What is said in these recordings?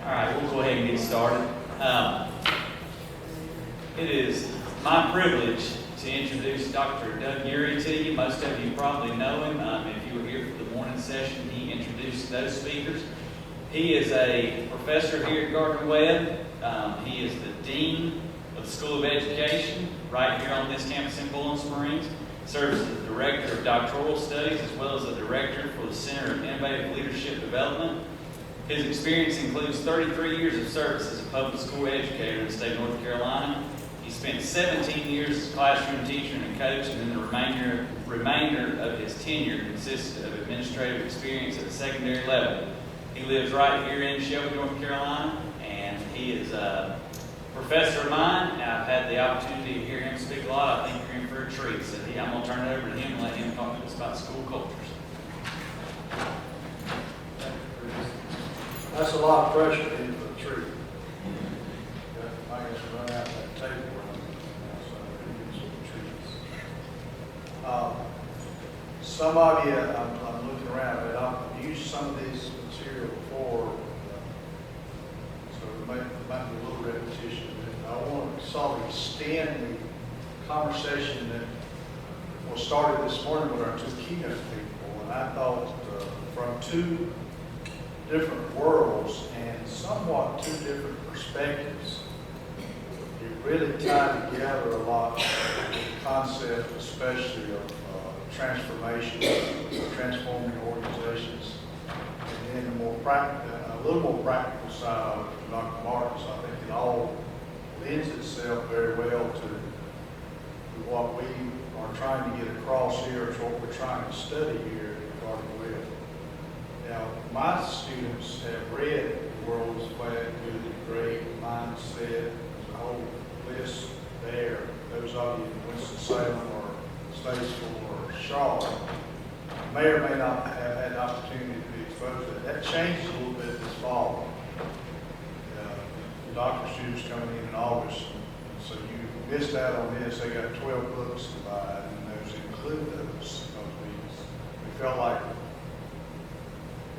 All right, we'll go ahead and get started. It is my privilege to introduce Dr. Doug Eury to you. Most of you probably know him. If you were here for the morning session, he introduced those speakers. He is a professor here at Gardner-Webb. He is the Dean of the School of Education right here on this campus in Bowling Springs. Serves as the Director of Doctoral Studies as well as the Director for the Center of Innovative Leadership Development. His experience includes 33 years of service as a public school educator in the state of North Carolina. He spent 17 years as a classroom teacher and a coach, and then the remainder of his tenure consisted of administrative experience at the secondary level. He lives right here in Shelby, North Carolina, and he is a professor of mine. I've had the opportunity to hear him speak a lot. I think you're in for a treat. So I'm going to turn it over to him and let him talk to us about school cultures. That's a lot of pressure in for the treat. I guess run out that table so we get some treats. Some of you, I'm looking around, but I've used some of these material before, so it might be a little repetition. I want to sort of extend the conversation that was started this morning with our two keynote people, and I thought from two different worlds and somewhat two different perspectives, it really tied together a lot the concept, especially of transformation, transforming organizations, and then a little more practical side of Dr. Martin. So I think it all lends itself very well to what we are trying to get across here, to what we're trying to study here at Gardner-Webb. Now, my students have read The World is Flat, Good and Great, Mindset. There's a whole list there. Those of you in Winston-Salem or Statesville or Charlotte may or may not have had an opportunity to be exposed to that. That changes a little bit this fall. The doctoral students coming in August, so you missed out on this. They got 12 books to buy, and those include those. We felt like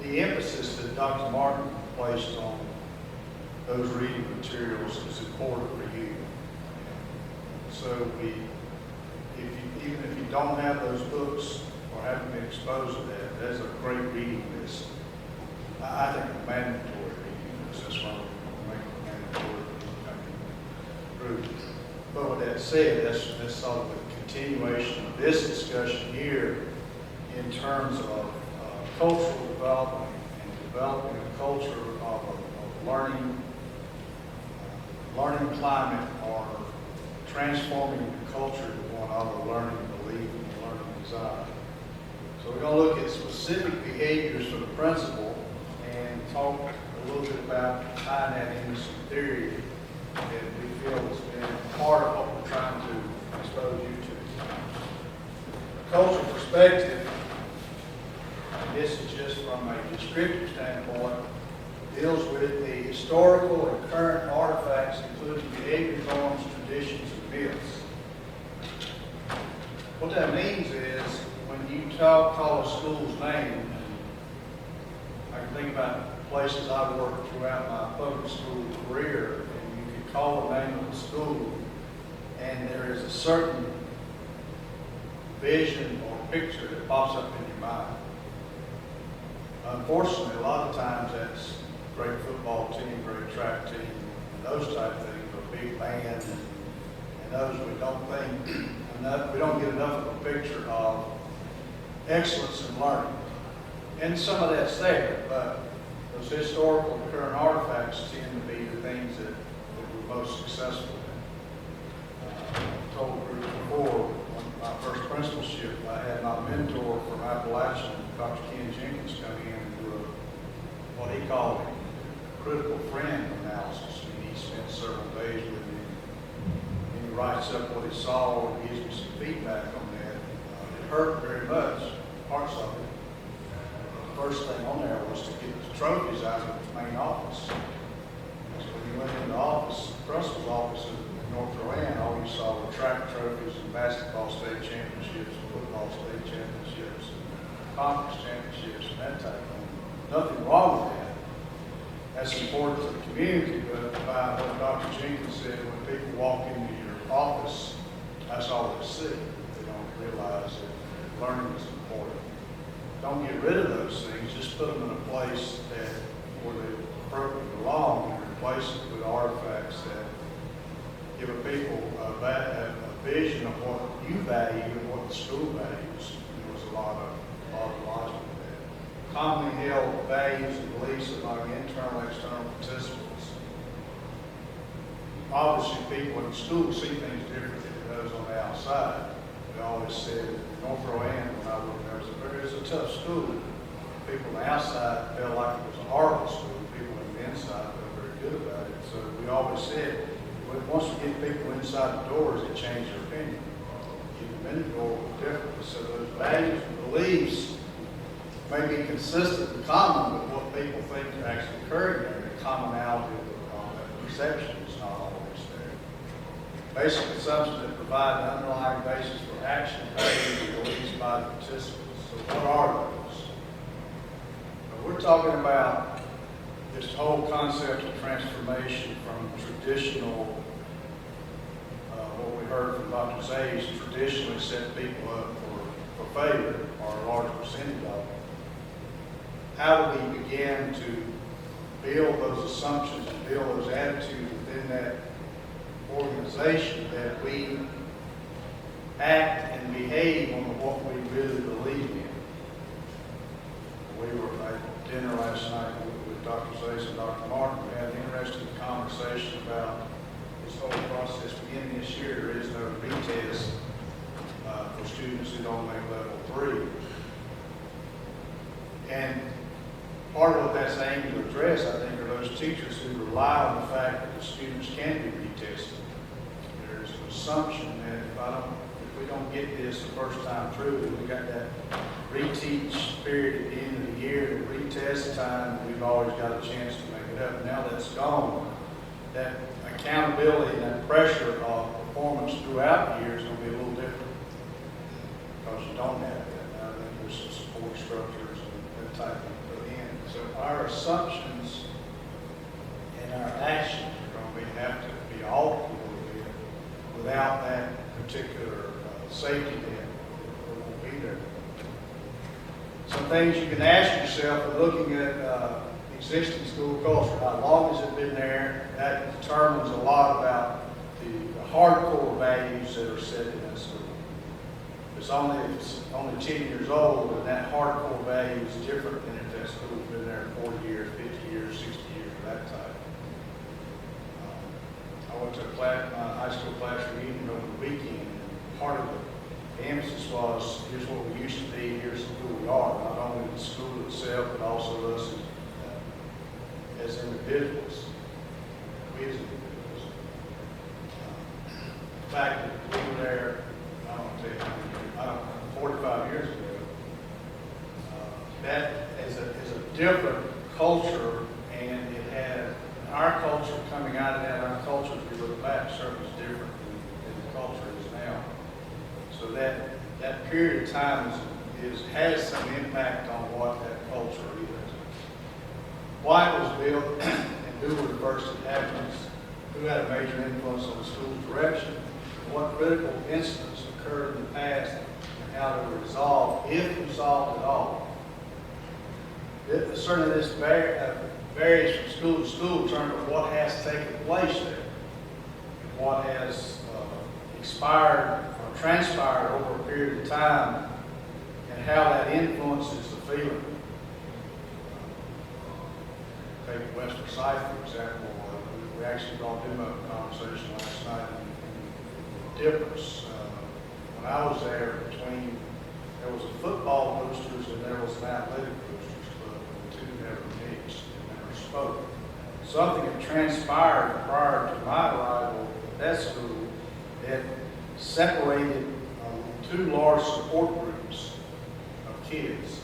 the emphasis that Dr. Martin placed on those reading materials is important for you. So even if you don't have those books or haven't been exposed to that, that's a great reading list. I think a mandatory reading list. That's why we're making a mandatory group. But with that said, that's sort of a continuation of this discussion here in terms of cultural development and developing a culture of learning climate, or transforming the culture to one of a learning belief and learning desire. So we're going to look at specific behaviors for the principal and talk a little bit about tying that into some theory that we feel has been part of what we're trying to expose you to. The cultural perspective, and this is just from a descriptive standpoint, deals with the historical and current artifacts, including behavior, norms, traditions, and myths. What that means is, when you call a school's name, I can think about places I've worked throughout my public school career, and you can call the name of the school, and there is a certain vision or picture that pops up in your mind. Unfortunately, a lot of times that's a great football team, great track team, and those type of things, or a big band, and those we don't get enough of a picture of excellence in learning. And some of that's there, but those historical and current artifacts tend to be the things that we're most successful in. I told the group before, when my first principalship, I had my mentor from Appalachian, Dr. Ken Jenkins, come in and do what he called a critical friend analysis. And he spent several days with me. And he writes up what he saw and gives me some feedback on that. It hurt very much, parts of it. The first thing on there was to get the trophies out of the main office. So when you went into the office, the principal's office in North Carolina, all you saw were track trophies and basketball state championships, and football state championships, and conference championships, and that type of thing. Nothing wrong with that. that's important to the community, but by what Dr. Jenkins said, when people walk into your office, that's all they see. They don't realize that learning is important. Don't get rid of those things, just put them in a place that where they appropriately belong and replace it with artifacts that give a people a vision of what you value and what the school values. There was a lot of logic in that. Commonly held values and beliefs among internal and external participants. Obviously, people in the school see things differently than those on the outside. We always said at North Rowan, when I worked there, it was a tough school. People on the outside felt like it was a horrible school. People on the inside felt very good about it. So we always said, once we get people inside the doors, they change their opinion. Get them in the door differently. So those values and beliefs may be consistent and common with what people think is actually occurring there. The commonality of that perception is not always there. Basic assumptions that provide an underlying basis for action, values, and beliefs by the participants. So what are those? Now, we're talking about this whole concept of transformation from traditional, what we heard from Dr. Zayes, traditionally set people up for failure, or a large percentage of them. How do we begin to build those assumptions and build those attitudes within that organization that we act and behave on what we really believe in? We were at dinner last night with Dr. Zayes and Dr. Martin. We had an interesting conversation about this whole process. Beginning this year, there is no retest for students who don't make level 3. And part of what that's aimed to address, I think, are those teachers who rely on the fact that the students can be retested. There's an assumption that if we don't get this the first time through, that we got that reteach period at the end of the year, the retest time, and we've always got a chance to make it up. Now that's gone. That accountability and that pressure of performance throughout the year is going to be a little different because you don't have that. Now, I think there's some support structures and that type of put in. So our assumptions and our actions are going to have to be altered a little bit without that particular safety net. It won't be there. Some things you can ask yourself when looking at existing school culture. How long has it been there? That determines a lot about the hardcore values that are set in that school. If it's only 10 years old, and that hardcore value is different than if that school's been there 40 years, 50 years, 60 years, that type. I went to my high school class reunion over the weekend, and part of the emphasis was, here's what we used to be, here's who we are, not only the school itself, but also us as individuals. We as individuals. The fact that we were there, I don't know, I don't know, 45 years ago, that is a different culture, and it had our culture coming out of that. Our culture, if you look back, certainly is different than the culture is now. So that period of time has some impact on what that culture is. Why it was built and who were the first inhabitants, who had a major influence on the school's direction, what critical incidents occurred in the past, and how they were resolved, if resolved at all. Certainly this varies from school to school in terms of what has taken place there, and what has expired or transpired over a period of time, and how that influences the feeling. Take West Forsyth, for example. We actually brought them up in conversation last night. And the difference, when I was there, there was a football boosters and there was an athletic boosters club, and the two never mixed and never spoke. Something had transpired prior to my arrival at that school that separated two large support groups of kids.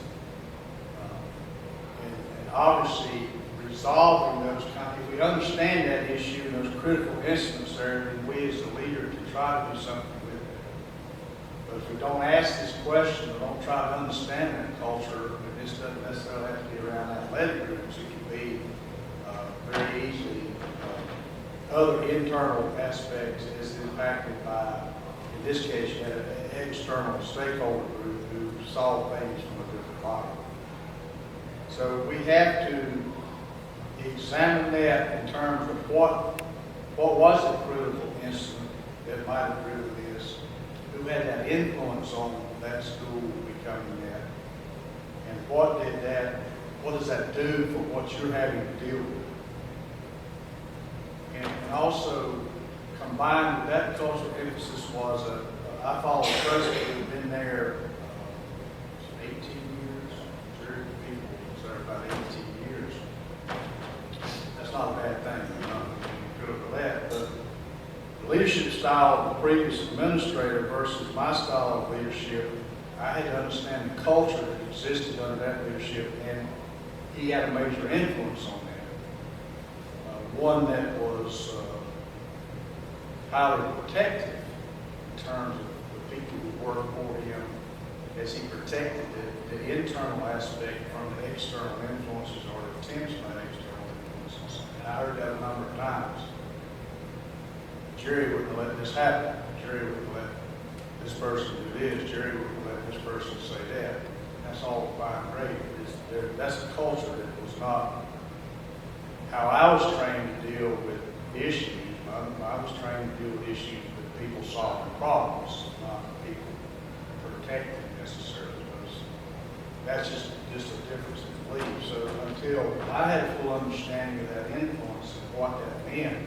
And obviously, resolving those if we understand that issue and those critical incidents there, then we as a leader can try to do something with it. But if we don't ask this question or don't try to understand that culture, and this doesn't necessarily have to be around athletic groups, it can be other internal aspects is impacted by, in this case, you had an external stakeholder group who saw things from a different light. So we have to examine that in terms of what was the critical incident that might have driven this, who had that influence on that school becoming that, and what does that do for what you're having to deal with. And also combined with that cultural emphasis was I followed a president who had been there 18 years, 30 people was there about 18 years. That's not a bad thing, I'm not critical of that, but the leadership style of the previous administrator versus my style of leadership, I had to understand the culture that existed under that leadership, and he had a major influence on that. One that was highly protective in terms of the people who worked for him, as he protected the internal aspect from the external influences or the attempts by external influences. And I heard that a number of times. Jerry wouldn't let this happen. Jerry wouldn't let this person do this. Jerry wouldn't let this person say that. That's all fine and great. That's a culture that was not how I was trained to deal with issues. I was trained to deal with issues with people solving problems, not people protecting necessarily. That's just a difference in belief. So until I had a full understanding of that influence and what that meant,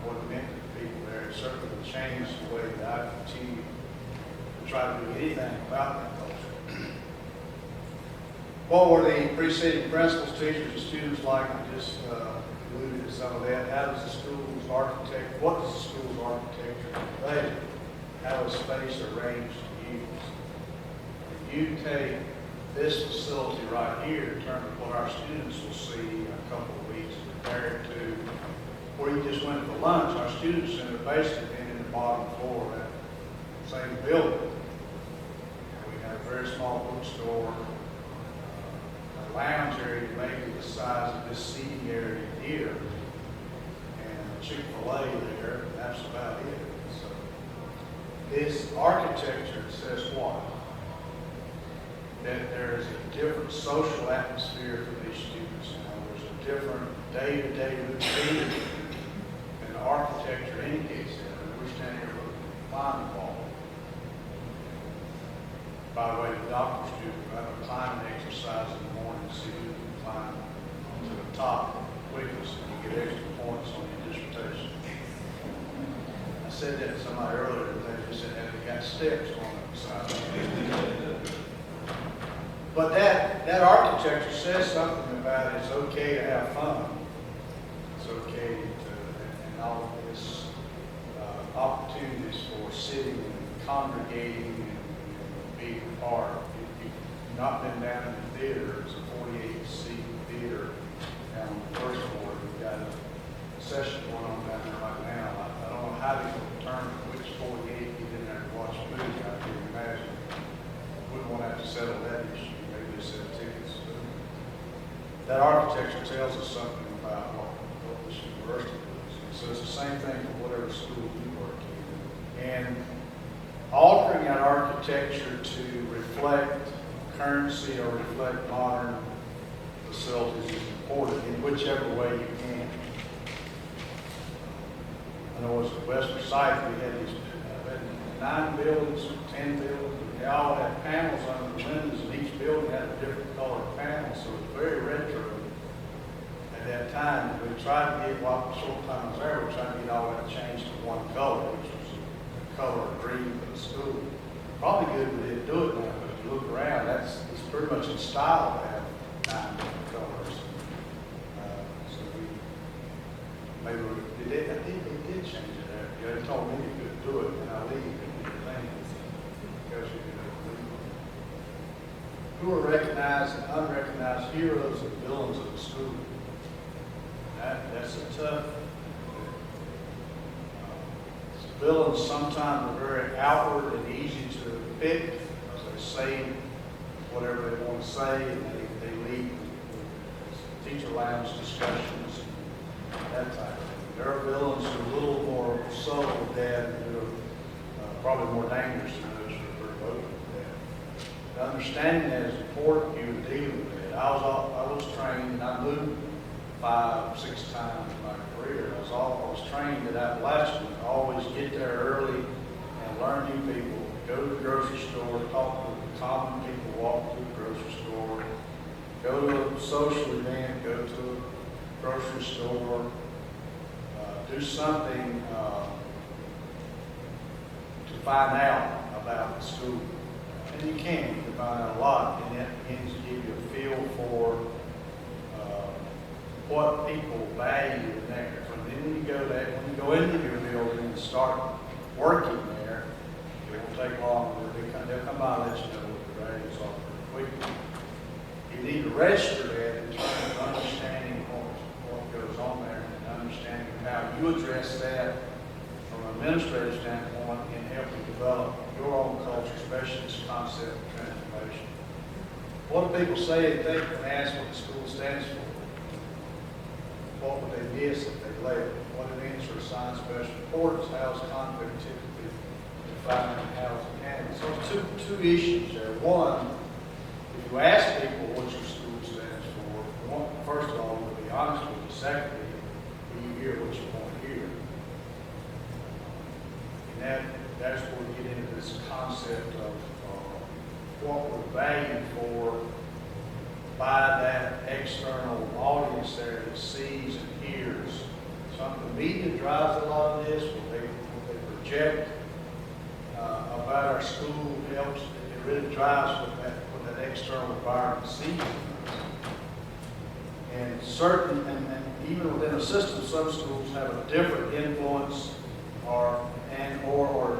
what it meant to the people there, it certainly changed the way that I continue to try to do anything about that culture. What were the preceding principals, teachers, and students like? I just alluded to some of that. How does the school's architect, what does the school's architecture convey? How is space arranged to use? If you take this facility right here in terms of what our students will see in a couple of weeks compared to where you just went for lunch, our student center basically been in the bottom floor of that same building. And we have a very small bookstore, a lounge area maybe the size of this seating area here, and a Chick-fil-A there, and that's about it. So this architecture says what? That there is a different social atmosphere for these students. There's a different day-to-day routine, and the architecture indicates that. And we're standing here looking at the climbing wall. By the way, the doctors do a climbing exercise in the morning to see who can climb to the top quickest, and you get extra points on your dissertation. I said that to somebody earlier today. They said that they got steps on the side. But that architecture says something about it's okay to have fun. It's okay to, and all of this opportunities for sitting and congregating and being a part. If you've not been down in the theater, it's a 48-seat theater down on the first floor. We've got a session going on down there right now. I don't know how to determine which 48 get in there to watch a movie. I can imagine. Wouldn't want to have to settle that issue. Set tickets. That architecture tells us something about what this university is. So it's the same thing for whatever school you work in. And altering that architecture to reflect currency or reflect modern facilities is important in whichever way you can. I know as a Western site, we had these 9 buildings, 10 buildings. They all had panels on the windows, and each building had a different colored panel, so it was very retro at that time. We tried to get, while the short time I was there, we tried to get all that changed to one color, which was the color of green for the school. Probably good we didn't do it now, but if you look around, it's pretty much in style to have 9 different colors. So I think they did change it there. They told me you couldn't do it, and I leave it. Who are recognized and unrecognized heroes and villains of the school? That's a tough. Villains sometimes are very outward and easy to pick because they say whatever they want to say, and they lead teacher lounge discussions and that type of thing. There are villains who probably more dangerous than those who are very open to that. Understanding that is important. You would deal with that. I was trained, and I moved 5, 6 times in my career. I was trained at Appalachian to always get there early and learn new people. Go to the grocery store, talk to the common people, walk to the grocery store, go to a social event, go to a grocery store, do something to find out about the school. And you can find out a lot, and that begins to give you a feel for what people value in there. So then when you go into your building and start working there, it won't take long. They'll come by and let you know what the values are pretty quickly. You need to register that in terms of understanding what goes on there and understanding how you address that from an administrative standpoint and helping develop your own culture, especially this concept of transformation. What do people say and think when asked what the school stands for? What would they miss if they left? What it means for assigned special importance? How is conflict typically defined and how is it handled? So two issues there. One, if you ask people what your school stands for, first of all, to be honest with you. Secondly, will you hear what you want to hear? And that's where we get into this concept of what we're valued for by that external audience there that sees and hears. The media drives a lot of this, what they project about our school helps. It really drives what that external environment sees. And even within a system, some schools have a different influence or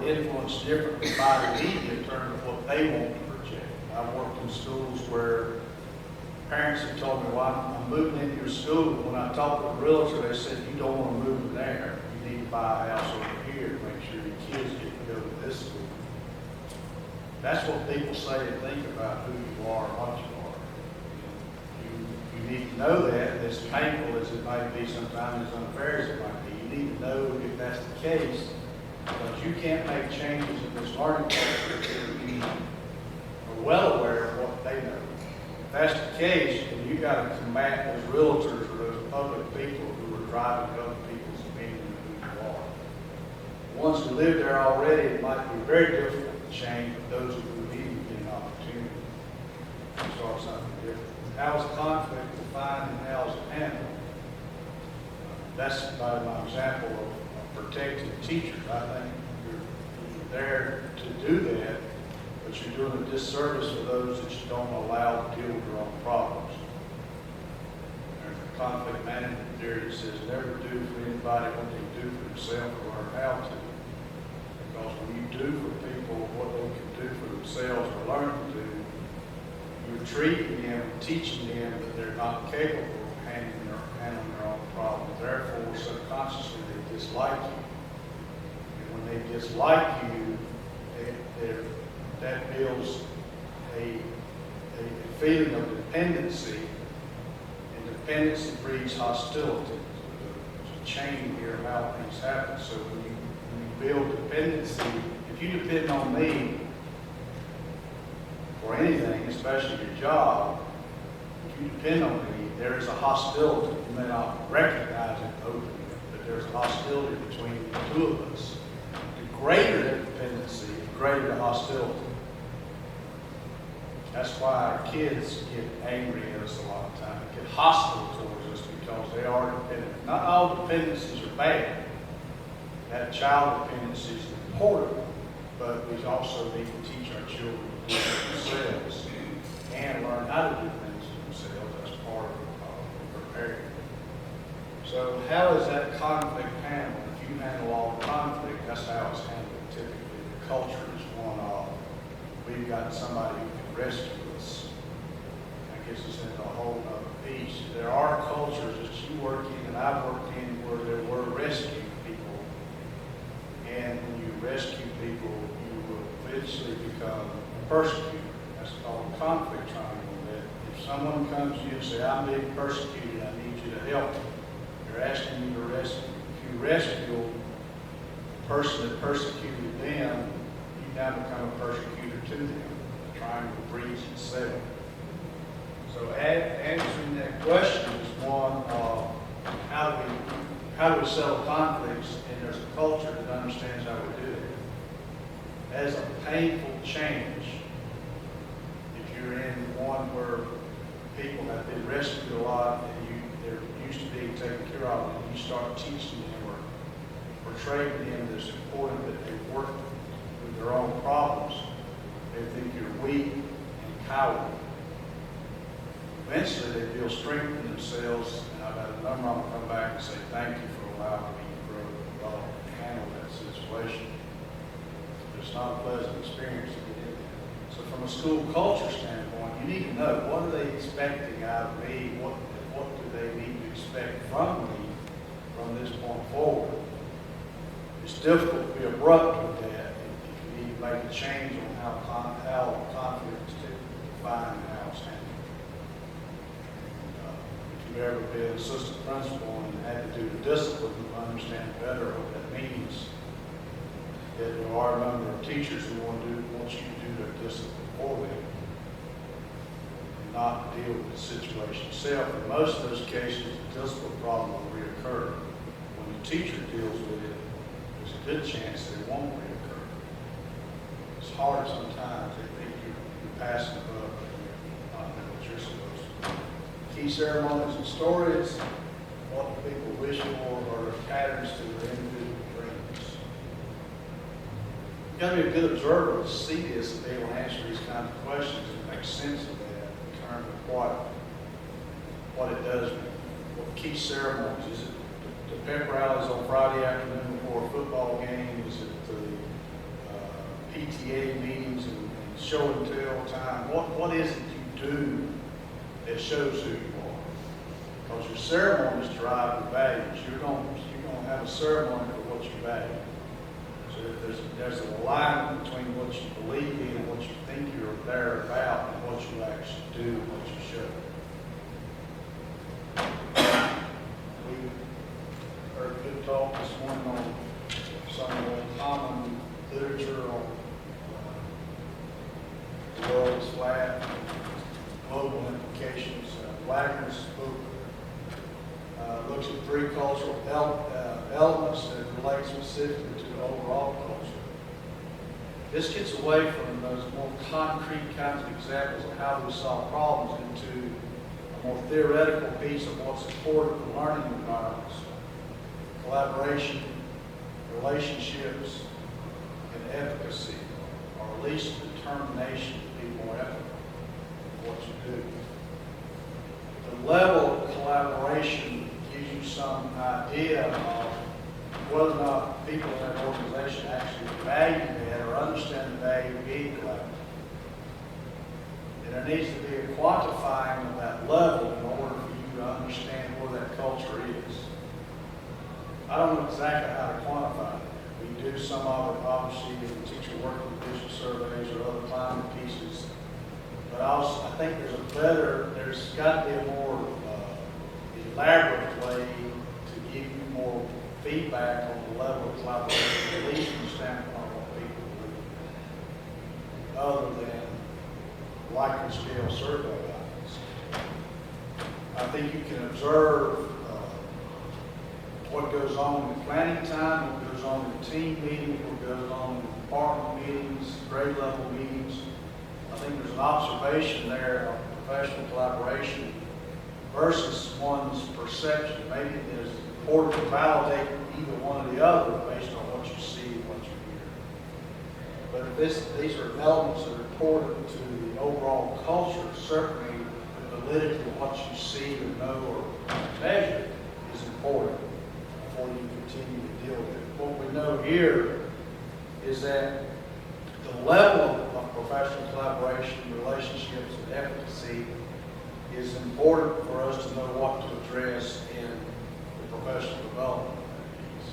influenced differently by the media in terms of what they want to project. I've worked in schools where parents have told me, well, I'm moving into your school. When I talked to the realtor, they said, you don't want to move there. You need to buy a house over here to make sure your kids get to go to this school. That's what people say and think about who you are and what you are. You need to know that, as painful as it might be sometimes, as unfair as it might be. You need to know if that's the case, because you can't make changes in this learning culture until you are well aware of what they know. If that's the case, then you've got to combat those realtors or those public people who are driving other people's opinion of who you are. Once you live there already, it might be very difficult to change, but those who need to get an opportunity to start something different. How is conflict defined and how is it handled? That's by my example of protecting teachers. I think you're there to do that, but you're doing a disservice to those that you don't allow to deal with their own problems. There's a conflict management theory that says never do for anybody what they do for themselves or learn how to. Because when you do for people what they can do for themselves or learn to do, you're treating them, teaching them that they're not capable of handling their own problems. Therefore, subconsciously, they dislike you. And when they dislike you, that builds a feeling of dependency, and dependency breeds hostility. There's a chain here of how things happen. So when you build dependency, if you depend on me for anything, especially your job, if you depend on me, there is a hostility. You may not recognize it openly, but there's a hostility between the two of us. The greater the dependency, the greater the hostility. That's why our kids get angry at us a lot of times, get hostile towards us because they are dependent. Not all dependencies are bad. That child dependency is important, but we also need to teach our children to do it themselves and learn how to do things themselves. That's part of preparing. So how is that conflict handled? If you handle all the conflict, that's how it's handled. Typically, the culture is one of, we've got somebody who can rescue us. That gets us into a whole other piece. There are cultures that you work in and I've worked in where there were rescue people. And when you rescue people, you will eventually become a persecutor. That's called a conflict triangle. That if someone comes to you and says, I'm being persecuted, I need you to help me, they're asking you to rescue. If you rescue the person that persecuted them, you now become a persecutor to them, trying to breach itself. So answering that question is one of how do we settle conflicts, and there's a culture that understands how we do it. As a painful change, if you're in one where people have been rescued a lot and they're used to being taken care of, and you start teaching them or portraying them that it's important that they work with their own problems, they think you're weak and cowardly. Eventually, they feel strength in themselves, and I've had a number of them come back and say, thank you for allowing me to grow and develop and handle that situation. It's not a pleasant experience to get in there. So from a school culture standpoint, you need to know, what are they expecting out of me? What do they need to expect from me from this point forward? It's difficult to be abrupt with that if you need to make a change on how conflict is defined and how it's handled. If you've ever been an assistant principal and had to do the discipline, you understand better what that means. That there are a number of teachers who want you to do their discipline for them and not deal with the situation itself. In most of those cases, the discipline problem will reoccur. When the teacher deals with it, there's a good chance that it won't reoccur. It's hard sometimes. They think you're passing the buck and you're not doing what you're supposed to do. Key ceremonies and stories, what people wish for, are patterns to their individual dreams. You've got to be a good observer to see this and be able to answer these kinds of questions and make sense of that in terms of what it does mean. What key ceremonies? Is it the pep rallies on Friday afternoon before a football game? Is it the PTA meetings and show and tell time? What is it you do that shows who you are? Because your ceremonies drive your values. You're going to have a ceremony for what you value. So if there's an alignment between what you believe in and what you think you're there about and what you actually do and what you show. We heard a good talk this morning on some of the common literature on the world is flat, global implications. Wagner's book looks at three cultural elements that relate specifically to the overall culture. This gets away from those more concrete kinds of examples of how we solve problems into a more theoretical piece of what's important in learning environments. Collaboration, relationships, and efficacy, or at least determination to be more ethical in what you do. The level of collaboration gives you some idea of whether or not people in that organization actually value that or understand the value of being collaborative. And there needs to be a quantifying of that level in order for you to understand where that culture is. I don't know exactly how to quantify it. We do some of it, obviously, in the teacher working vision surveys or other climate pieces. But also, I think there's got to be a more elaborate way to give you more feedback on the level of collaboration, at least from the standpoint of what people believe, other than Likert scale survey guidance. I think you can observe what goes on in planning time, what goes on in team meetings, what goes on in department meetings, grade level meetings. I think there's an observation there of professional collaboration versus one's perception. Maybe it is important to validate either one or the other based on what you see and what you hear. But if these are elements that are important to the overall culture, certainly the validity of what you see or know or measure is important before you continue to deal with it. What we know here is that the level of professional collaboration, relationships, and efficacy is important for us to know what to address in the professional development piece.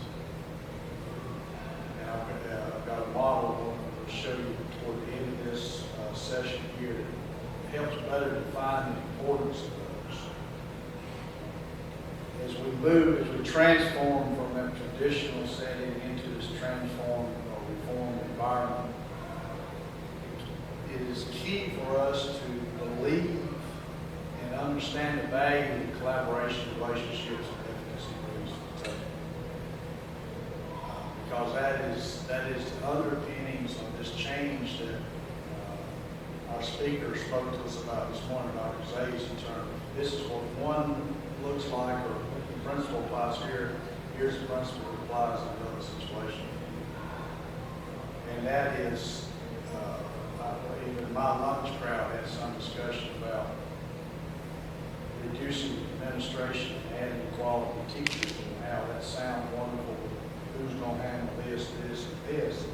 And I've got a model that will show you toward the end of this session here that helps better define the importance of those. As we transform from that traditional setting into this transformed or reformed environment, it is key for us to believe and understand the value of collaboration, relationships, and efficacy brings to the table. Because that is the underpinnings of this change that our speaker spoke to us about this morning, Dr. Zayas, in terms of this is what one looks like, or the principle applies here, here's the principle that applies in another situation. And that is, even my lunch crowd had some discussion about reducing administration and adding quality teachers, and how that sounds wonderful. Who's going to handle this, this, and this?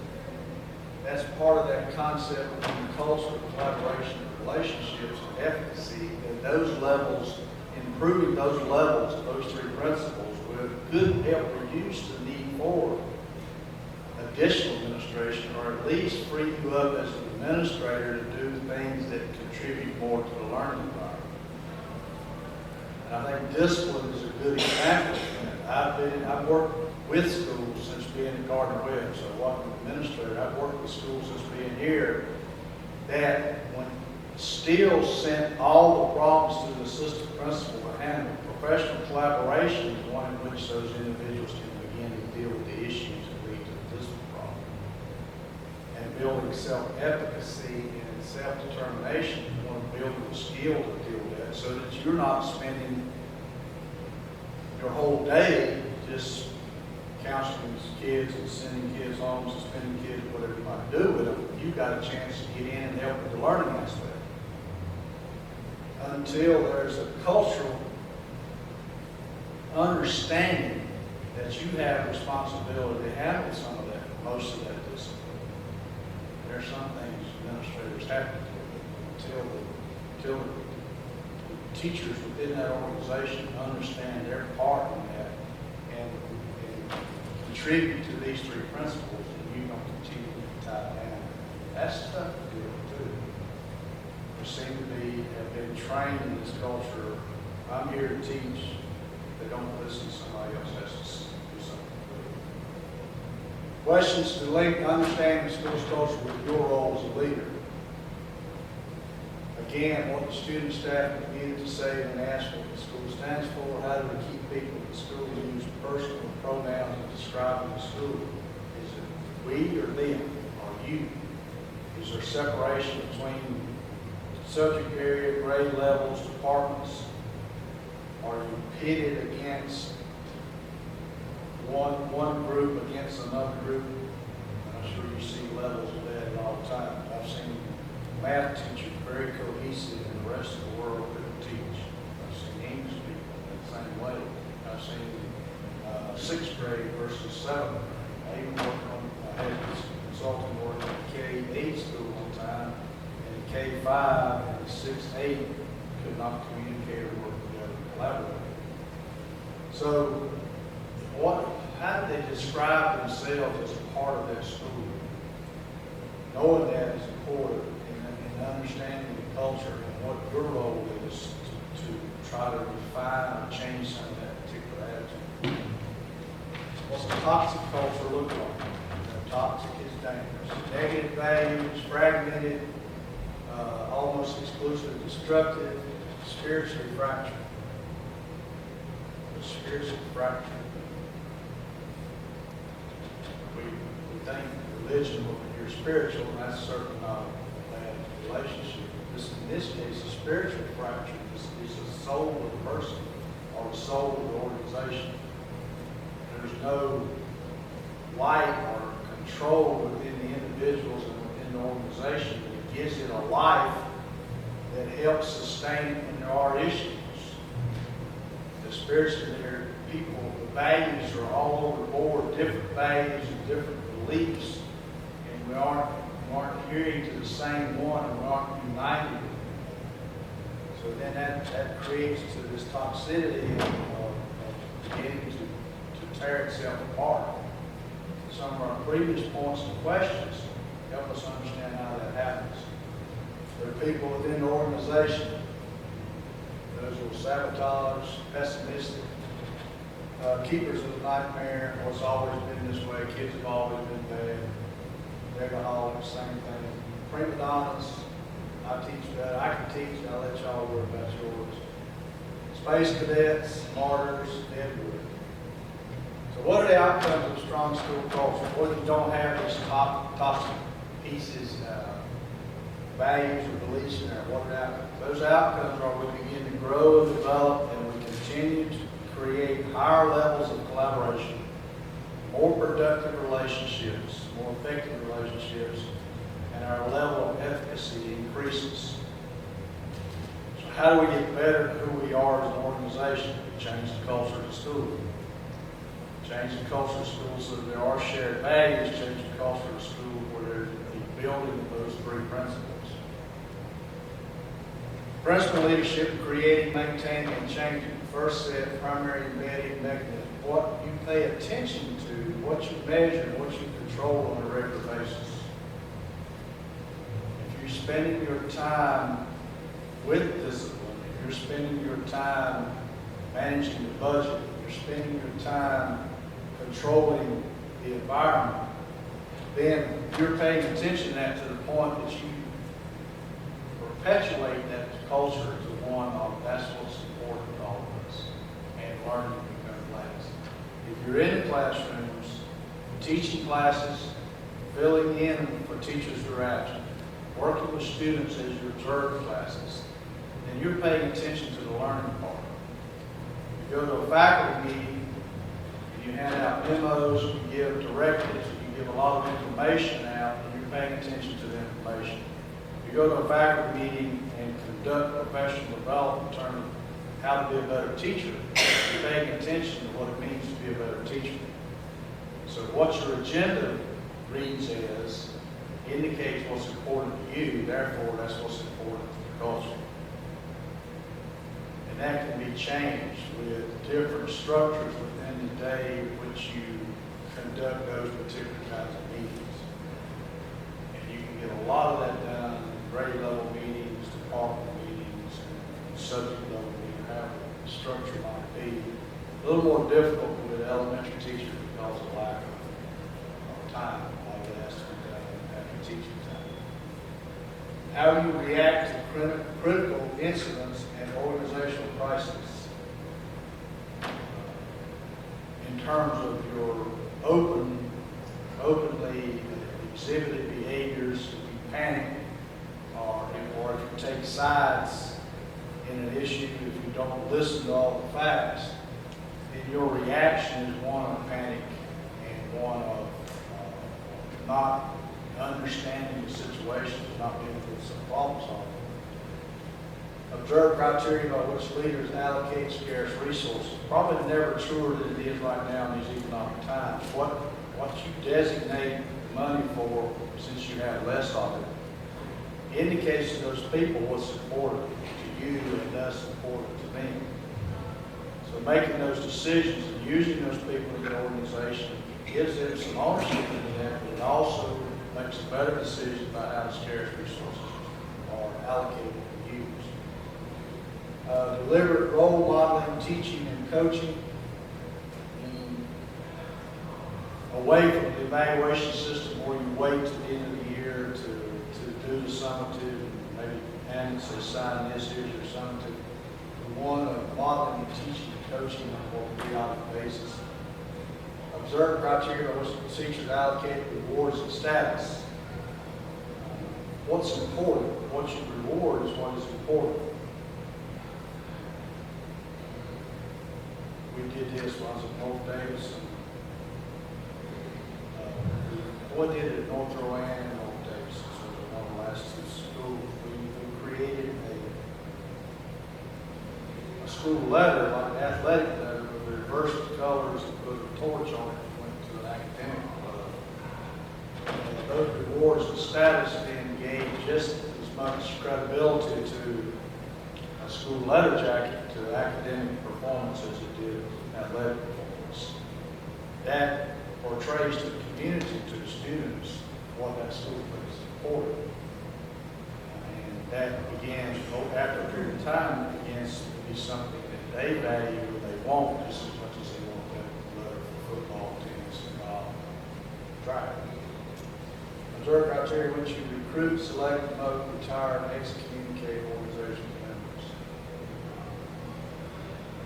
That's part of that concept of the culture of collaboration, relationships, and efficacy. That those levels, improving those levels of those three principles, could help reduce the need for additional administration, or at least free you up as an administrator to do things that contribute more to the learning environment. And I think discipline is a good example of that. I've worked with schools since being at Gardner-Webb, so I wasn't an administrator. I've worked with schools since being here that when still sent all the problems to the assistant principal to handle. Professional collaboration is one in which those individuals can begin to deal with the issues that lead to the discipline problem. And building self-efficacy and self-determination, you want to build the skill to deal with that, so that you're not spending your whole day just counseling kids and sending kids home, suspending kids, whatever you might do with them. You've got a chance to get in and help with the learning aspect. Until there's a cultural understanding that you have responsibility to handle some of that, most of that discipline. There are some things administrators have to do until the teachers within that organization understand their part in that and contribute to these three principles, and you don't continue to be tied down. That's tough to deal with too. We seem to have been trained in this culture. I'm here to teach. They don't listen, somebody else has to do something. Questions to link understanding the school's culture with your role as a leader. Again, what the student staff begin to say when asked what the school stands for, how do we keep people at the school use personal pronouns in describing the school? Is it we or them or you? Is there separation between subject area, grade levels, departments? Are you pitted against one group against another group? I'm sure you see levels of that all the time. I've seen math teachers very cohesive and the rest of the world couldn't teach. I've seen English people the same way. I've seen sixth grade versus seventh grade. I even worked on, I had this consulting work at K-8 school one time, and K-5 and 6-8 could not communicate or work together and collaborate. So, how do they describe themselves as a part of that school? Knowing that is important, and understanding the culture and what your role is to try to refine or change some of that particular attitude. What's a toxic culture look like? Toxic is dangerous. Negative values, fragmented, almost exclusively destructive, spiritually fractured. Spiritually fractured. We think religion will be spiritual, and that's certainly not a bad relationship. In this case, a spiritual fracture is the soul of the person or the soul of the organization. There's no light or control within the individuals and within the organization that gives it a life that helps sustain it when there are issues. The spiritually there, people, the values are all over the board, different values and different beliefs, and we aren't adhering to the same one, and we aren't united. So then that creates to this toxicity of beginning to tear itself apart. Some of our previous points and questions help us understand how that happens. There are people within the organization, those who are sabotage, pessimistic, keepers of the nightmare. Well, it's always been this way. Kids have always been bad. Negaholics, same thing. Prima donnas, I teach better. I can teach. I'll let y'all worry about yours. Space cadets, martyrs, everywhere. So what are the outcomes of strong school culture? What if you don't have these toxic pieces, values or beliefs in there? What are the outcomes? Those outcomes are we begin to grow and develop, and we continue to create higher levels of collaboration, more productive relationships, more effective relationships, and our level of efficacy increases. So how do we get better at who we are as an organization? We change the culture of the school. Change the culture of school so that there are shared values. Change the culture of school where there's a building of those three principles. Principal leadership, creating, maintaining, and changing. First set, primary embedding mechanism. What you pay attention to, what you measure, what you control on a regular basis. If you're spending your time with discipline, if you're spending your time managing the budget, if you're spending your time controlling the environment, then you're paying attention to that to the point that you perpetuate that culture to one of that's what's important to all of us, and learning becomes last. If you're in the classrooms, teaching classes, filling in for teachers who are absent, working with students as you observe classes, then you're paying attention to the learning part. You go to a faculty meeting, and you hand out memos, you give directives, you give a lot of information out, and you're paying attention to the information. You go to a faculty meeting and conduct professional development in terms of how to be a better teacher, you're paying attention to what it means to be a better teacher. So what your agenda reads as indicates what's important to you, therefore that's what's important to the culture. And that can be changed with different structures within the day in which you conduct those particular kinds of meetings. And you can get a lot of that done in grade level meetings, department meetings, and subject level meetings, however the structure might be. A little more difficult with elementary teachers because of lack of time. A lot of it has to be done after teaching time. How you react to critical incidents and organizational crises. In terms of your openly exhibited behaviors, if you panic, or if you take sides in an issue, if you don't listen to all the facts, then your reaction is one of panic and one of not understanding the situation, not being able to problem solving. Observe criteria by which leaders allocate scarce resources. Probably never truer than it is right now in these economic times. What you designate money for, since you have less of it, indicates to those people what's important to you and thus important to me. So making those decisions and using those people in the organization gives them some ownership in that, but it also makes a better decision about how the scarce resources are allocated and used. Deliberate role modeling, teaching, and coaching. Away from the evaluation system where you wait to the end of the year to do the summative, and maybe parents assign this, here's your summative. We want to modeling and teaching and coaching on a periodic basis. Observe criteria by which the teachers allocate rewards and status. What's important, what you reward is what is important. We did this when I was at North Davis. What did it at North Rowan and North Davis? So one of the last two schools. We created a school letter, like an athletic letter, where we reversed the colors and put a torch on it and went to an academic club. And those rewards and status then gave just as much credibility to a school letter jacket to academic performance as it did athletic performance. That portrays to the community, to the students, what that school is important. And that begins, after a period of time, it begins to be something that they value and they want just as much as they want that letter for football, tennis, and track. observe criteria which you recruit, select, promote, retire, and excommunicate organization members.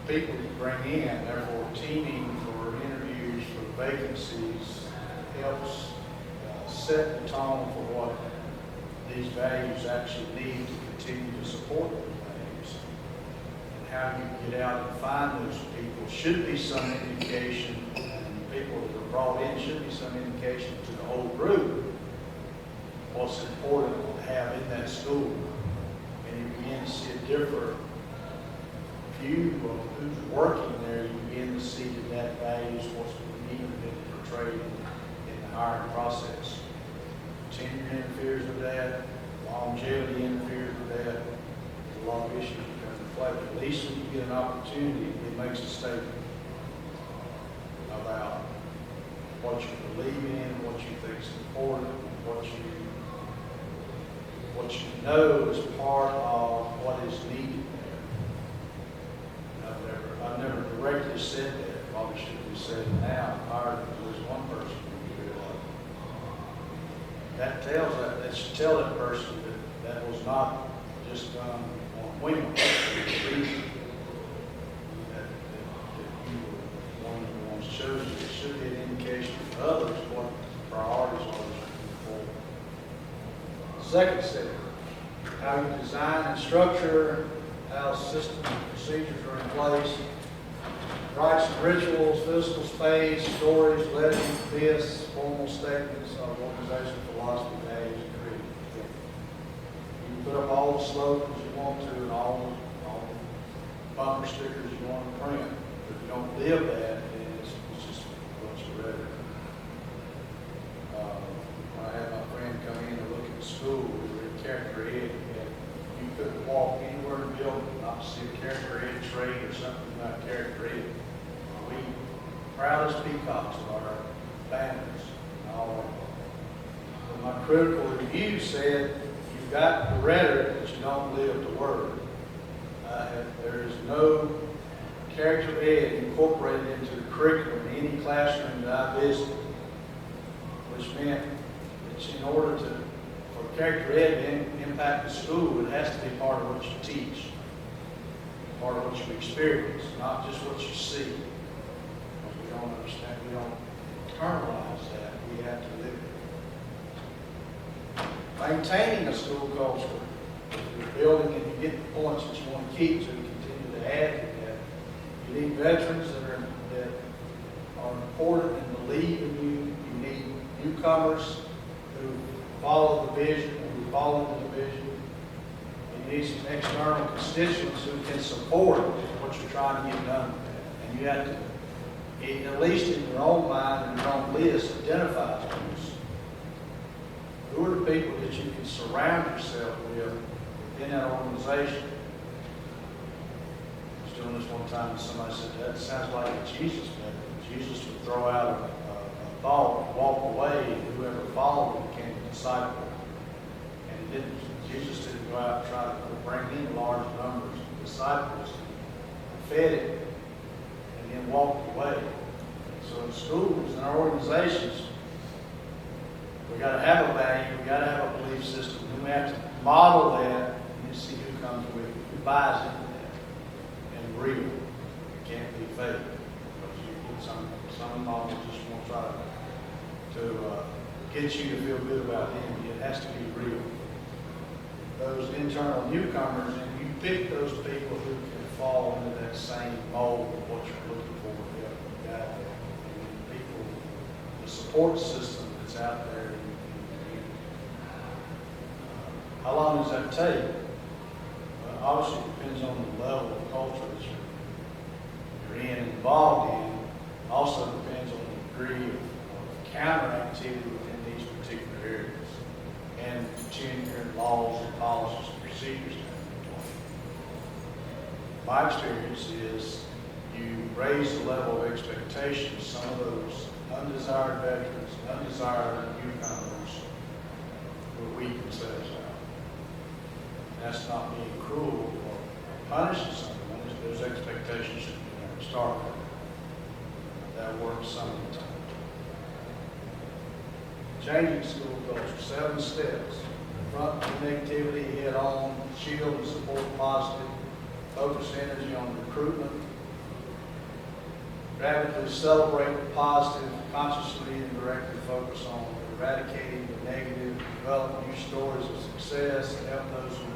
People you bring in, therefore teaming for interviews for vacancies helps set the tone for what these values actually need to continue to support those values. And how you get out and find those people should be some indication, and people that are brought in should be some indication to the whole group what's important to have in that school. And you begin to see a different view of who's working there. You begin to see that values what's needed to be portrayed in the hiring process. Tenure interferes with that, longevity interferes with that. There's a lot of issues that come into play. But at least when you get an opportunity, it makes a statement about what you believe in, what you think is important, what you know is part of what is needed there. I've never directly said that. Probably should be said now. There's one person who did that should tell that person that was not just done on whim. The reason that you were one of the ones chosen. It should be an indication for others what priorities are moving forward. Second step, how you design and structure, how systems and procedures are in place, rites and rituals, physical space, stories, legends, myths, formal statements of organizational philosophy, values, and creed. You can put up all the slogans you want to and all the bumper stickers you want to print. But if you don't live that, then it's just a bunch of rhetoric. When I had my friend come in and look at the school, we were in character ed. You couldn't walk anywhere in the building and not see a character ed trade or something about character ed. We proud as peacocks of our banners and all that. But my critical review said, you've got the rhetoric, but you don't live the word. There is no character ed incorporated into the curriculum in any classroom that I visited, which meant that in order for character ed to impact the school, it has to be part of what you teach, part of what you experience, not just what you see. We don't understand, we don't internalize that, we have to live it. Maintaining a school culture, if you're building and you get the points that you want to keep, so you continue to add to that. You need veterans that are important and believe in you. You need newcomers who follow the vision, who follow the vision. You need some external constituents who can support what you're trying to get done. And you have to, at least in your own mind and your own list, identify those. Who are the people that you can surround yourself with in that organization? I was doing this one time and somebody said, that sounds like a Jesus method. Jesus would throw out a thought and walk away, and whoever followed him became a disciple. And Jesus didn't go out and try to bring in large numbers of disciples. He fed it and then walked away. So in schools and our organizations, we got to have a value, we got to have a belief system, and we have to model that and see who comes with it, who buys into that, and real. It can't be fake. Because you get some models just want to try to get you to feel good about them. It has to be real. Those internal newcomers, and you pick those people who can fall into that same mold of what you're looking for to be able to guide them. And people, the support system that's out there. How long does that take? Well, obviously, it depends on the level of culture that you're in and involved in. Also depends on the degree of counter activity within these particular areas and tenure, laws, and policies and procedures. My experience is you raise the level of expectations. Some of those undesired veterans, undesired newcomers will weed themselves out. That's not being cruel or punishing someone. Those expectations should be start with. That works some of the time. changing school culture, 7 steps. Front connectivity, head on, shield and support positive, focus energy on recruitment, rapidly celebrate the positive, consciously and directly focus on eradicating the negative, develop new stories of success, and help those who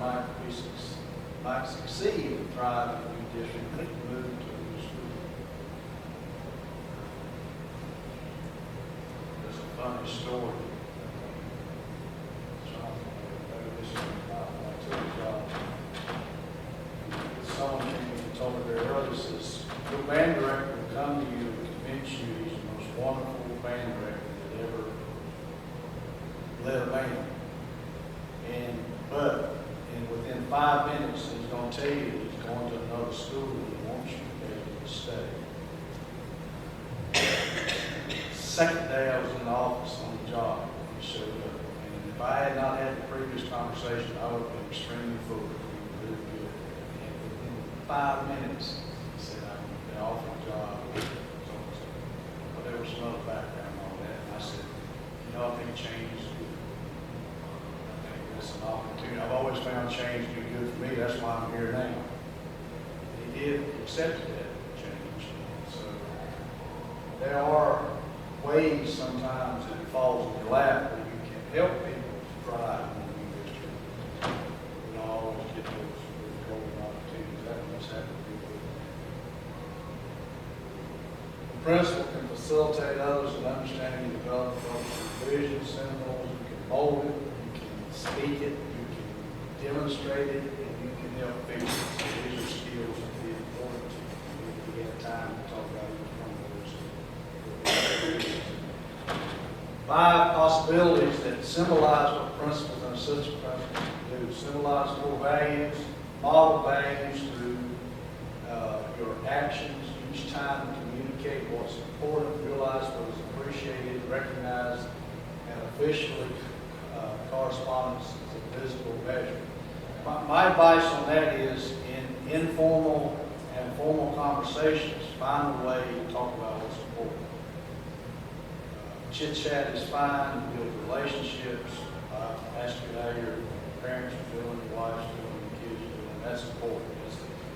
might succeed and thrive in a new district, move to a new school. There's a funny story. Someone came and told me very early, says, your band director will come to you and convince you he's the most wonderful band director that ever led a band. But within 5 minutes, he's going to tell you he's going to another school and he wants you to be able to stay. Second day I was in the office on the job when he showed up. And if I had not had the previous conversation, I would have been extremely foolish. Really good. And within 5 minutes, he said, I'm going to offer a job. But there was some other background on that. And I said, you know, I think change is good. I think that's an opportunity. I've always found change to be good for me. That's why I'm here now. And he did accept that change. So there are ways sometimes that it falls in your lap where you can help people thrive in the new district. We don't always get those golden opportunities. That must happen to people. The principal can facilitate others in understanding and developing cultural vision, seminars. You can mold it, you can speak it, you can demonstrate it, and you can help people. So these are skills that be important to you. If we have time to talk about each one of those. 5 possibilities that symbolize what principles and assistant principals do. Symbolize core values, model values through your actions. Each time communicate what's important, realize what is appreciated, recognized, and officially correspondence is a visible measure. My advice on that is in informal and formal conversations, find a way to talk about what's important. Chit chat is fine, build relationships, ask you how your parents are doing, your wife's doing, your kids are doing. That's important.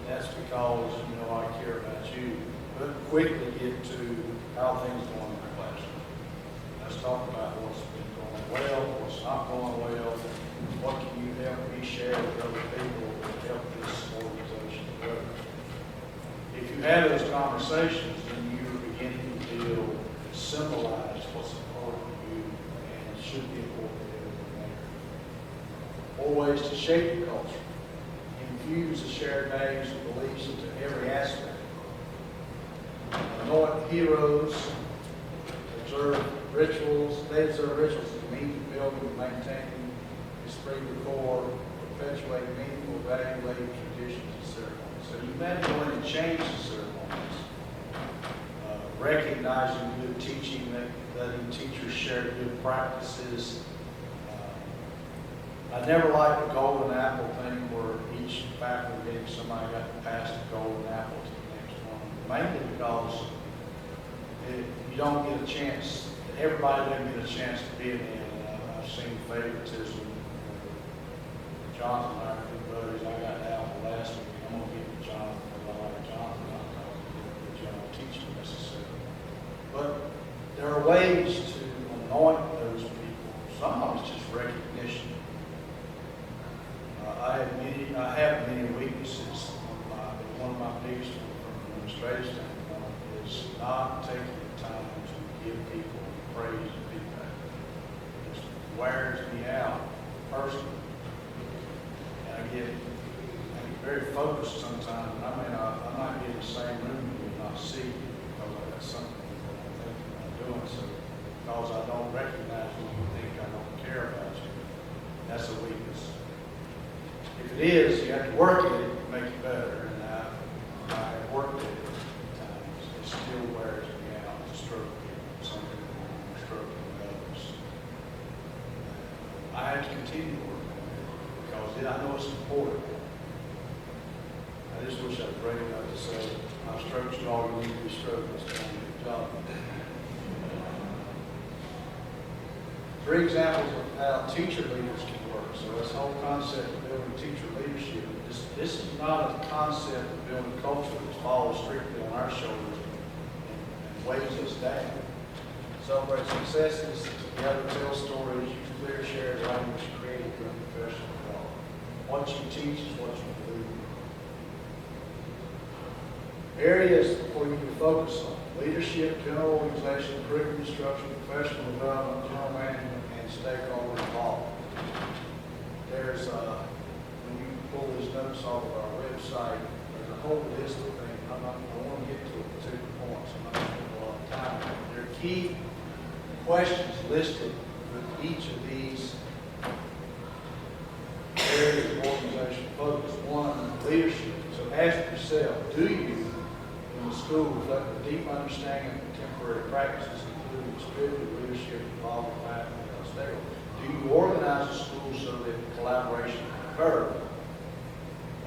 That's because, you know, I care about you. But quickly get to how things are going in the classroom. Let's talk about what's been going well, what's not going well, what can you help me share with other people to help this organization grow. If you have those conversations, then you're beginning to build, symbolize what's important to you and should be important to everyone there. 4 ways to shape your culture. Infuse the shared values and beliefs into every aspect. Anoint heroes, observe rituals. They observe rituals that mean building, maintaining, esprit de corps, perpetuate meaningful, value-laden traditions and ceremonies. So you may go in and change the ceremonies. Recognizing good teaching, letting teachers share good practices. I never liked the golden apple thing where each faculty gave somebody got to pass the golden apple to the next one. Mainly because you don't get a chance, everybody doesn't get a chance to be in the end. I've seen favoritism. Jonathan and I are good buddies. I got the apple last week. I'm going to give it to Jonathan because I like Jonathan. I'm not going to give it to John teaching necessarily. But there are ways to anoint those people. Some of it's just recognition. I have many weaknesses. One of my biggest from an administrative standpoint is not taking the time to give people praise and feedback. It just wears me out personally. And I get very focused sometimes, and I might be in the same room and not see you because I got something that I'm thinking about doing. So because I don't recognize you, you think I don't care about you. That's a weakness. If it is, you have to work at it to make it better. And I have worked at it many times. It still wears me out to stroke people, some people are stroking others. I have to continue to work on it because I know it's important. I just wish I was brave enough to say, I've stroked you all you need to be stroked. Let's go and get the job. 3 examples of how teacher leaders can work. So this whole concept of building teacher leadership, this is not a concept of building culture that falls strictly on our shoulders and weighs us down. Celebrate successes, together tell stories, use clear shared language created during professional development. What you teach is what you believe. Areas for you to focus on: leadership, general organization, curriculum instruction, professional development, general management, and stakeholder involvement. There's, when you pull these notes off of our website, there's a whole list of things. I want to get to particular points. I'm not going to spend a lot of time on it. There are key questions listed with each of these areas of organizational focus. 1, leadership. So ask yourself, do you in the school reflect a deep understanding of contemporary practices, including distributed leadership involving faculty and stakeholders? Do you organize the school so that collaboration can occur?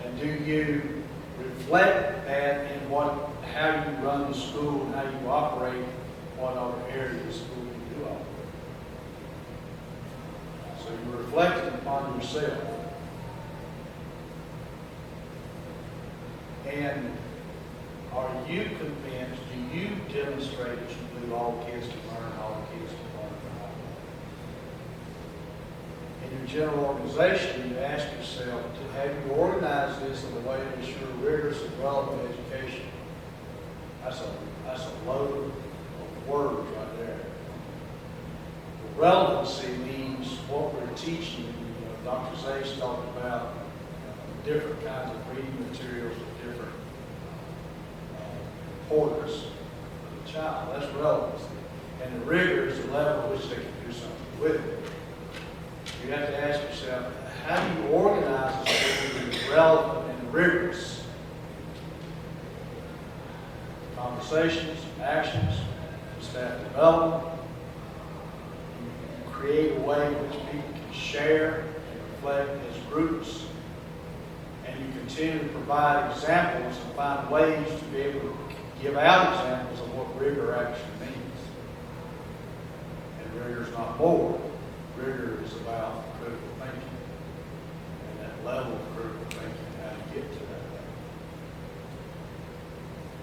And do you reflect that in how you run the school and how you operate, what other areas of the school you do operate? So you're reflecting upon yourself. And are you convinced, do you demonstrate that you believe all kids can learn, all kids can learn? In your general organization, you ask yourself, have you organized this in a way to ensure rigorous and relevant education? That's a load of words right there. Relevancy means what we're teaching. Dr. Zay's talked about different kinds of reading materials of different importance for the child. That's relevancy. And the rigor is the level at which they can do something with it. You have to ask yourself, how do you organize a school that is relevant and rigorous? Conversations, actions, staff development. You create a way in which people can share and reflect as groups. And you continue to provide examples and find ways to be able to give out examples of what rigor actually means. And rigor is not more. Rigor is about critical thinking and that level of critical thinking, how to get to that level.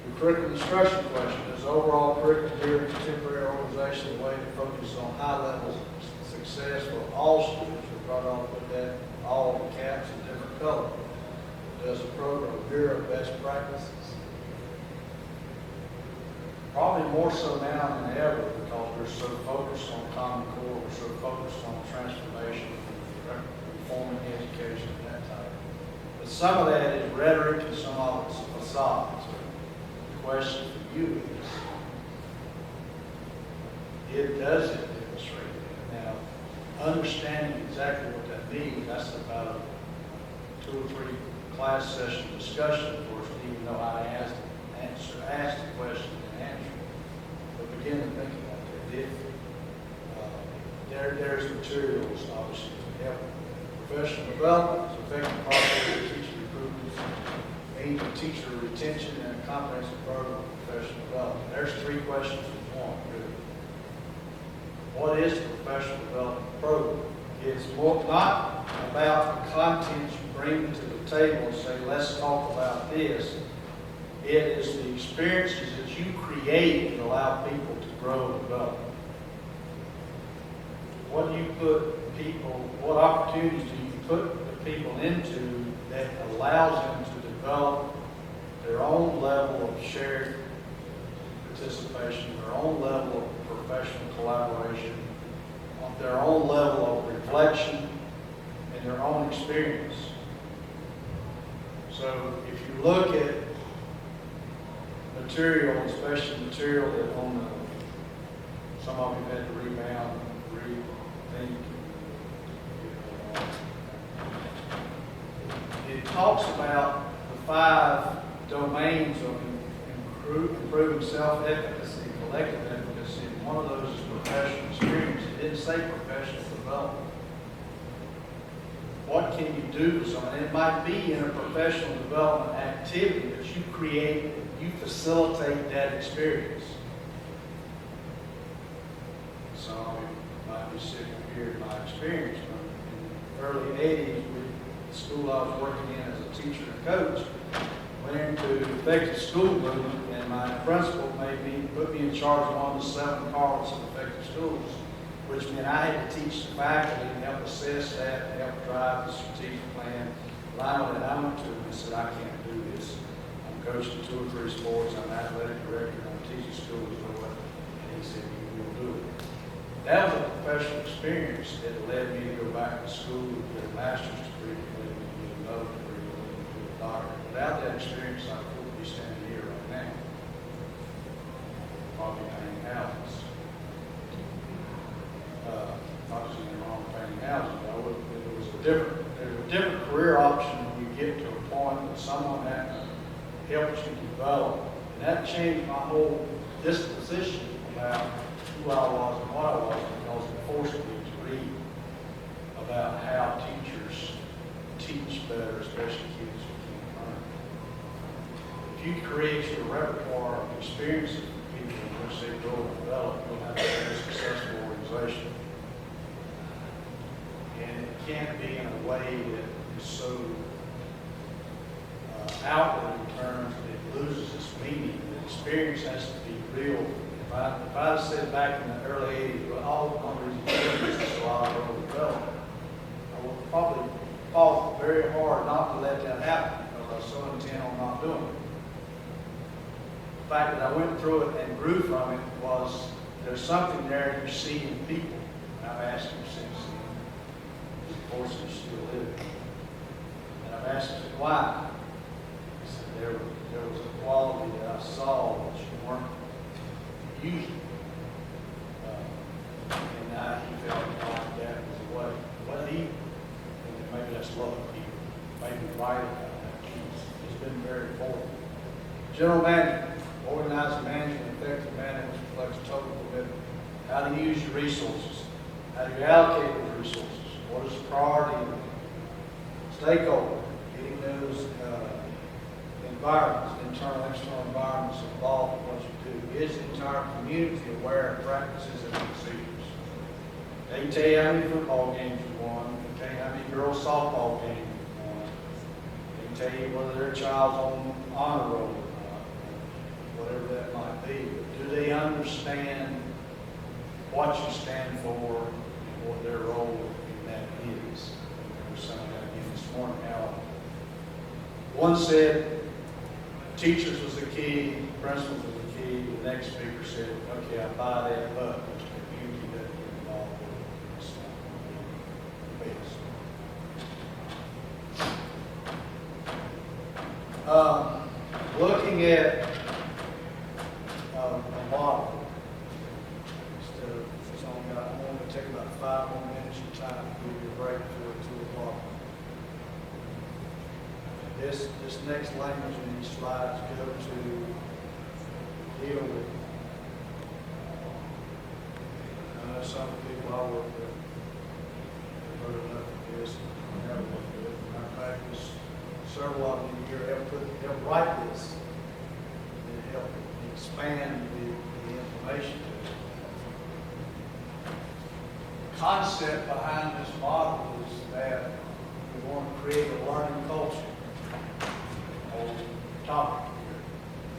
Your curriculum instruction question: is overall curriculum geared to contemporary organization a way to focus on high levels of success for all students? We're brought on with that, all the caps in different colors. Does the program mirror best practices? Probably more so now than ever, because we're so focused on Common Core, we're so focused on transformation, reforming education, and that type. But some of that is rhetoric and some of it's facade. So the question for you is, does it demonstrate that? Now, understanding exactly what that means, that's about a 2 or 3 class session discussion for us to even know how to ask the question and answer it. But begin to think about that. There's materials, obviously, to help. Professional development is effective process of teacher improvements, aimed at teacher retention and a comprehensive program of professional development. There's 3 questions in one, really. What is the professional development program? It's not about the content you bring to the table and say, let's talk about this. It is the experiences that you create that allow people to grow and develop. What do you put people, what opportunities do you put the people into that allows them to develop their own level of shared participation, their own level of professional collaboration, their own level of reflection, and their own experience? So if you look at material, especially material that some of you had to rebound, rethink. It talks about the 5 domains of improving self-efficacy, collective efficacy. One of those is professional experience. It didn't say professional development. What can you do with someone? It might be in a professional development activity that you create, you facilitate that experience. Some of you might be sick of hearing my experience. But in the early 80s, the school I was working in as a teacher and coach went into effective school movement, and my principal put me in charge of one of the 7 cards of effective schools, which meant I had to teach the faculty and help assess that, and help drive the strategic plan. Lionel and I went to him and said, I can't do this. I'm coaching 2 or 3 sports, I'm athletic director, I'm teaching schools, and he said, you will do it. That was a professional experience that led me to go back to school, get a master's degree, and get another degree, and get a doctorate. Without that experience, I wouldn't be standing here right now. Probably paying houses. Not just in the wrong paying houses, but there's a different career option when you get to a point that someone that helps you develop. And that changed my whole disposition about who I was and what I was, because it forced me to read about how teachers teach better, especially kids who can't learn. If you create your repertoire of experiences for people in which they grow and develop, you'll have a very successful organization. And it can't be in a way that is so outward in terms that it loses its meaning. The experience has to be real. If I had said back in the early 80s, well, all of these experiences is a lot of early development, I would probably fought very hard not to let that happen, because I was so intent on not doing it. The fact that I went through it and grew from it was, there's something there you see in people. And I've asked him since then. Of course, he's still living. And I've asked him why. He said there was a quality that I saw that you weren't using. And he felt like that was the way. But maybe that's love people. Maybe right about that. He's been very important. General management. Organized management, effective management reflects total commitment. How to use your resources. How do you allocate those resources? What is the priority? Stakeholder. Getting those environments, internal, external environments involved in what you do. Is the entire community aware of practices and procedures? They can tell you how many football games you won. They can tell you how many girls softball games you won. They can tell you whether their child's on honor roll. Whatever that might be. Do they understand what you stand for and what their role in that is? There was some of that again this morning. How one said teachers was the key, principals was the key. The next speaker said, okay, I buy that, but the community doesn't get involved with it. Looking at a model. Instead of, I'm going to take about 5 more minutes of time to give you a break before 2 o'clock. This next language in these slides go to deal with. I know some people I work with have heard enough of this and never worked with it. In practice, several of them here help write this and help expand the information. The concept behind this model is that we want to create a learning culture. Whole topic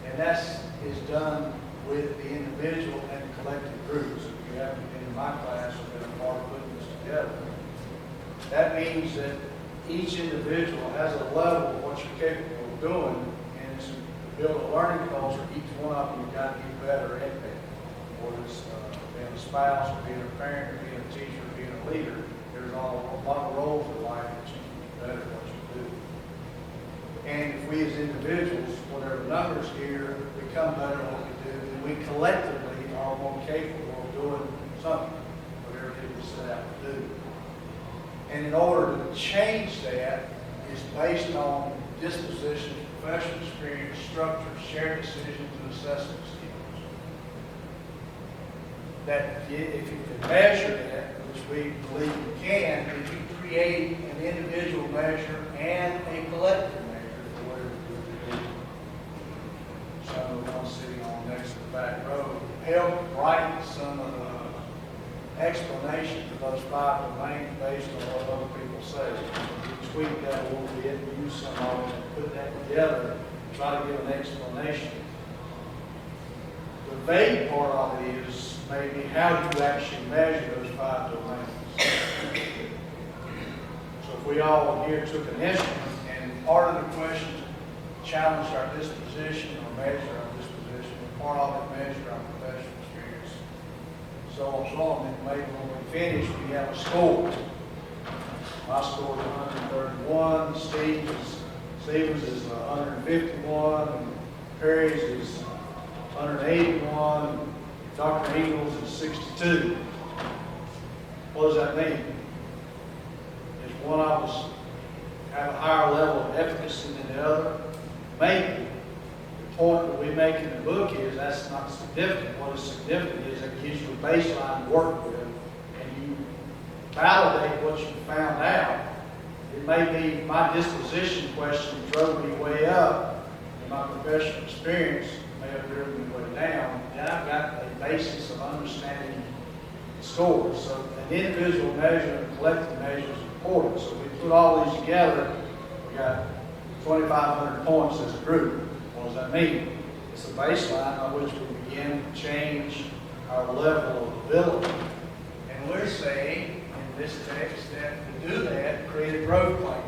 here. And that is done with the individual and collective groups. If you haven't been in my class or been a part of putting this together, that means that each individual has a level of what you're capable of doing, and to build a learning culture, each one of you got to get better at that. Whether it's being a spouse, or being a parent, or being a teacher, or being a leader, there's a lot of roles in life that you can get better at what you do. And if we as individuals, whatever numbers here, become better at what we do, then we collectively are more capable of doing something, whatever it is we set out to do. And in order to change that, is based on disposition, professional experience, structure, shared decisions, and assessment skills. That if you can measure that, which we believe you can, then you create an individual measure and a collective measure for whatever you're doing. Some of the ones sitting on next to the back row help write some of explanation for those 5 domains based on what other people say. We tweak that a little bit, use some of it, and put that together, try to give an explanation. The vague part of it is maybe how you actually measure those 5 domains. So if we all here took an instrument and part of the question challenged our disposition or measure our disposition, and part of it measured our professional experience, so on, and maybe when we finish, we have a score. My score is 131, Stevens is 151, and Perry's is 181, Dr. Eagles is 62. What does that mean? Is one of us have a higher level of efficacy than the other? Maybe. The point that we make in the book is that's not significant. What is significant is it gives you a baseline to work with, and you validate what you found out. It may be my disposition question drove me way up, and my professional experience may have driven me way down, and I've got a basis of understanding scores. So an individual measure and a collective measure is important. So we put all these together, we got 2,500 points as a group. What does that mean? It's a baseline on which we begin to change our level of ability. And we're saying in this text that to do that, create a growth plan.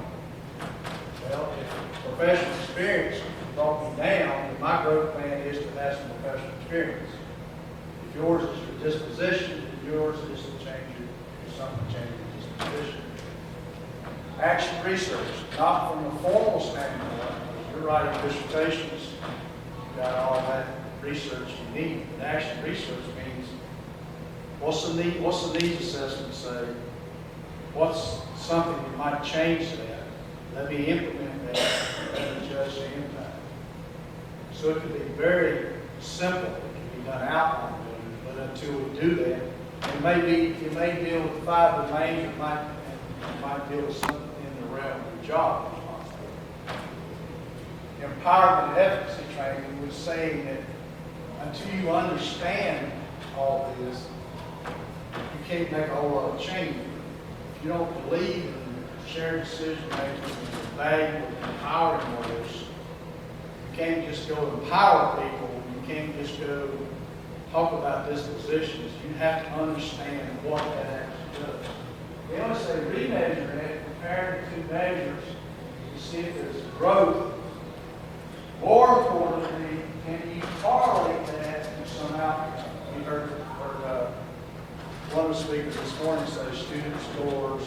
Well, if professional experience brought me down, then my growth plan is to have some professional experience. If yours is your disposition, then yours is to change something to change your disposition. Action research, not from a formal standpoint. You're writing dissertations, you've got all that research you need. But action research means what's the needs assessment say? What's something that might change that? Let me implement that and judge the impact. So it could be very simple. It can be done outline, but until we do that, it may deal with 5 domains, it might deal with something in the realm of your job responsibility. Empowerment and efficacy training was saying that until you understand all this, you can't make a whole lot of change. If you don't believe in shared decision making and the value of empowering others, you can't just go empower people. You can't just go talk about dispositions. You have to understand what that actually does. They always say remeasure it, compare the 2 measures to see if there's growth. More importantly, can you correlate that to some outcome? We heard one of the speakers this morning say student scores,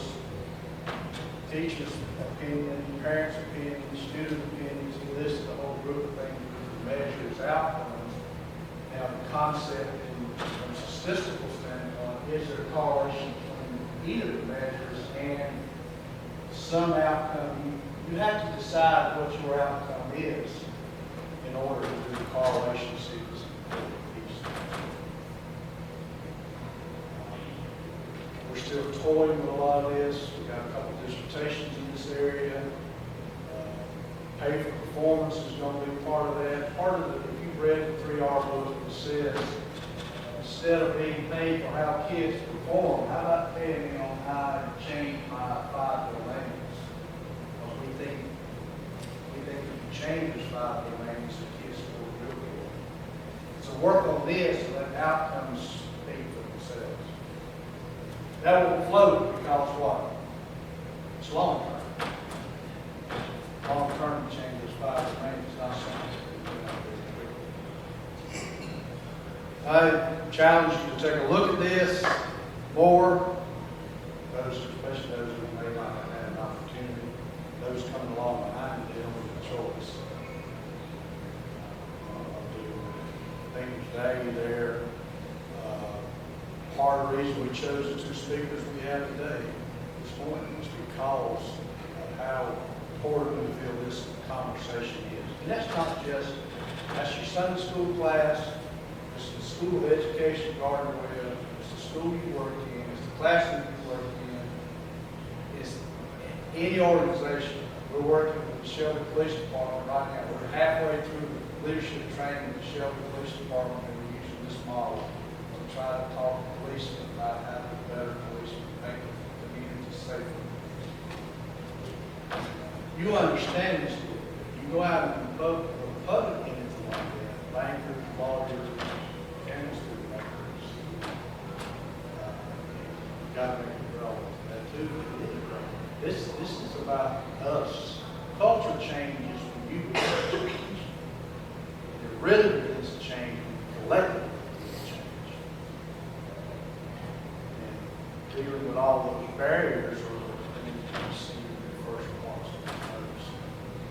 teachers' opinion, parents' opinion, student opinions. He listed a whole group of things that measures outcomes. Now, the concept from a statistical standpoint, is there a correlation between either the measures and some outcome? You have to decide what your outcome is in order to do the correlation series. We're still toying with a lot of this. We've got a couple of dissertations in this area. Pay for performance is going to be part of that. Part of if you've read the 3R book, it says instead of being paid for how kids perform, how about paying me on how I change my 5 domains? Because we think if you change those 5 domains, the kids score real good. So work on this and let outcomes speak for themselves. That won't float because what? It's long term. Long term to change those 5 domains is not something that we do quickly. I challenge you to take a look at this more. Those, especially those who may not have had an opportunity, those coming along behind you, they don't have a choice. I think there's value there. Part of the reason we chose the 2 speakers we have today this morning was because of how important we feel this conversation is. And that's not just, that's your Sunday school class, it's the School of Education, Gardner-Webb, it's the school you work in, it's the classroom you work in, it's any organization. We're working with the Shelby Police Department right now. We're halfway through the leadership training with the Shelby Police Department, and we're using this model to try to talk to policemen about how to you understand this. You go out in the public entities like that, bankers, lawyers, chemistry makers, you got to make it relevant to that too. This is about us. Culture changes when you change. It really begins to change when collectively begins to change. And dealing with all those barriers are the things that you see in the first ones that you notice,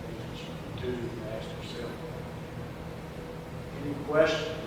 things that you can do and ask yourself. Any questions?